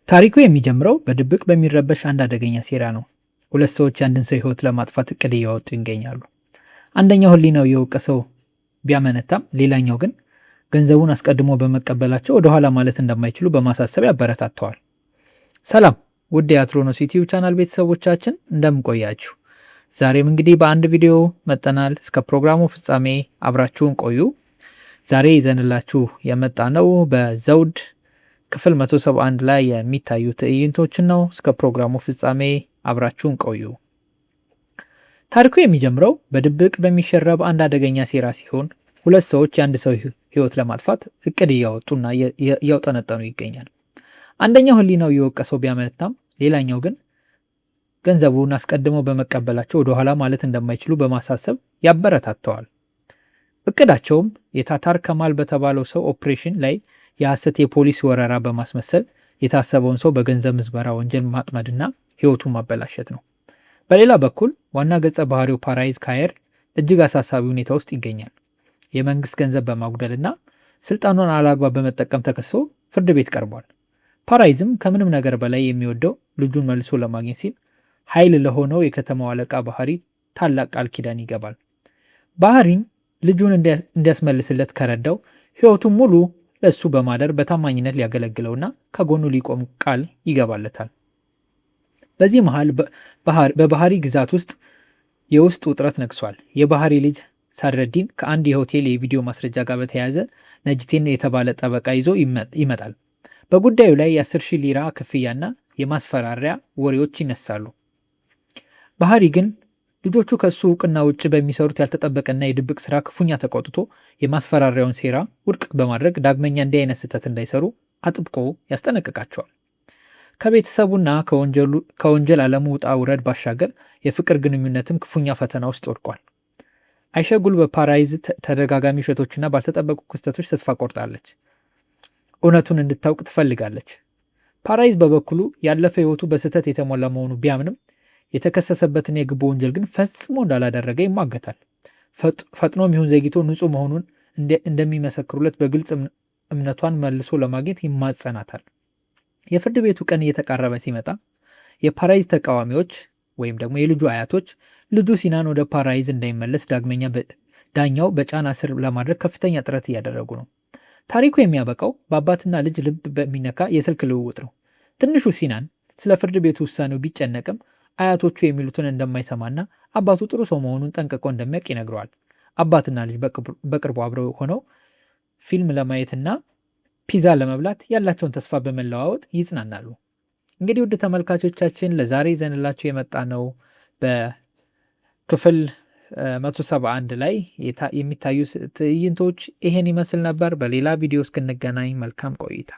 ታሪኩ የሚጀምረው በድብቅ በሚረበሽ አንድ አደገኛ ሴራ ነው። ሁለት ሰዎች የአንድን ሰው ሕይወት ለማጥፋት እቅድ እያወጡ ይገኛሉ። አንደኛው ሕሊናው የወቀሰው ቢያመነታም፣ ሌላኛው ግን ገንዘቡን አስቀድሞ በመቀበላቸው ወደኋላ ማለት እንደማይችሉ በማሳሰብ ያበረታተዋል። ሰላም ውድ የአትሮኖስ ዩቲዩብ ቻናል ቤተሰቦቻችን እንደምንቆያችሁ፣ ዛሬም እንግዲህ በአንድ ቪዲዮ መጠናል። እስከ ፕሮግራሙ ፍጻሜ አብራችሁን ቆዩ። ዛሬ ይዘንላችሁ የመጣ ነው በዘውድ ክፍል 171 ላይ የሚታዩ ትዕይንቶችን ነው። እስከ ፕሮግራሙ ፍጻሜ አብራችሁን ቆዩ። ታሪኩ የሚጀምረው በድብቅ በሚሸረብ አንድ አደገኛ ሴራ ሲሆን ሁለት ሰዎች የአንድ ሰው ሕይወት ለማጥፋት እቅድ እያወጡና እያውጠነጠኑ ይገኛል። አንደኛው ሕሊናው የወቀሰው ቢያመነታም፣ ሌላኛው ግን ገንዘቡን አስቀድመው በመቀበላቸው ወደኋላ ማለት እንደማይችሉ በማሳሰብ ያበረታተዋል። እቅዳቸውም የታታር ከማል በተባለው ሰው ኦፕሬሽን ላይ የሐሰት የፖሊስ ወረራ በማስመሰል የታሰበውን ሰው በገንዘብ ምዝበራ ወንጀል ማጥመድና ሕይወቱን ማበላሸት ነው። በሌላ በኩል ዋና ገጸ ባህሪው ፓራይዝ ካየር እጅግ አሳሳቢ ሁኔታ ውስጥ ይገኛል። የመንግስት ገንዘብ በማጉደልና ስልጣኑን አላግባብ በመጠቀም ተከሶ ፍርድ ቤት ቀርቧል። ፓራይዝም ከምንም ነገር በላይ የሚወደው ልጁን መልሶ ለማግኘት ሲል ኃይል ለሆነው የከተማው አለቃ ባህሪ ታላቅ ቃል ኪዳን ይገባል። ባህሪም ልጁን እንዲያስመልስለት ከረዳው ሕይወቱን ሙሉ ለሱ በማደር በታማኝነት ሊያገለግለውና ከጎኑ ሊቆም ቃል ይገባለታል። በዚህ መሃል በባህሪ ግዛት ውስጥ የውስጥ ውጥረት ነግሷል። የባህሪ ልጅ ሳድረዲን ከአንድ የሆቴል የቪዲዮ ማስረጃ ጋር በተያያዘ ነጅቴን የተባለ ጠበቃ ይዞ ይመጣል። በጉዳዩ ላይ የ10,000 ሊራ ክፍያና የማስፈራሪያ ወሬዎች ይነሳሉ። ባህሪ ግን ልጆቹ ከሱ እውቅና ውጭ በሚሰሩት ያልተጠበቀና የድብቅ ስራ ክፉኛ ተቆጥቶ የማስፈራሪያውን ሴራ ውድቅ በማድረግ ዳግመኛ እንዲህ አይነት ስህተት እንዳይሰሩ አጥብቆ ያስጠነቅቃቸዋል። ከቤተሰቡና ከወንጀል ዓለሙ ውጣ ውረድ ባሻገር የፍቅር ግንኙነትም ክፉኛ ፈተና ውስጥ ወድቋል። አይሸጉል በፓራይዝ ተደጋጋሚ ውሸቶችና ባልተጠበቁ ክስተቶች ተስፋ ቆርጣለች። እውነቱን እንድታውቅ ትፈልጋለች። ፓራይዝ በበኩሉ ያለፈ ሕይወቱ በስህተት የተሞላ መሆኑ ቢያምንም የተከሰሰበትን የግቦ ወንጀል ግን ፈጽሞ እንዳላደረገ ይሟገታል። ፈጥኖም ይሁን ዘግይቶ ንጹህ መሆኑን እንደሚመሰክሩለት በግልጽ እምነቷን መልሶ ለማግኘት ይማጸናታል። የፍርድ ቤቱ ቀን እየተቃረበ ሲመጣ የፓራይዝ ተቃዋሚዎች ወይም ደግሞ የልጁ አያቶች ልጁ ሲናን ወደ ፓራይዝ እንዳይመለስ ዳኛው በጫና ስር ለማድረግ ከፍተኛ ጥረት እያደረጉ ነው። ታሪኩ የሚያበቃው በአባትና ልጅ ልብ በሚነካ የስልክ ልውውጥ ነው። ትንሹ ሲናን ስለ ፍርድ ቤቱ ውሳኔው ቢጨነቅም አያቶቹ የሚሉትን እንደማይሰማና አባቱ ጥሩ ሰው መሆኑን ጠንቅቆ እንደሚያውቅ ይነግረዋል። አባትና ልጅ በቅርቡ አብረው ሆነው ፊልም ለማየትና ፒዛ ለመብላት ያላቸውን ተስፋ በመለዋወጥ ይጽናናሉ። እንግዲህ ውድ ተመልካቾቻችን ለዛሬ ይዘንላችሁ የመጣ ነው በክፍል 171 ላይ የሚታዩ ትዕይንቶች ይሄን ይመስል ነበር። በሌላ ቪዲዮ እስክንገናኝ መልካም ቆይታ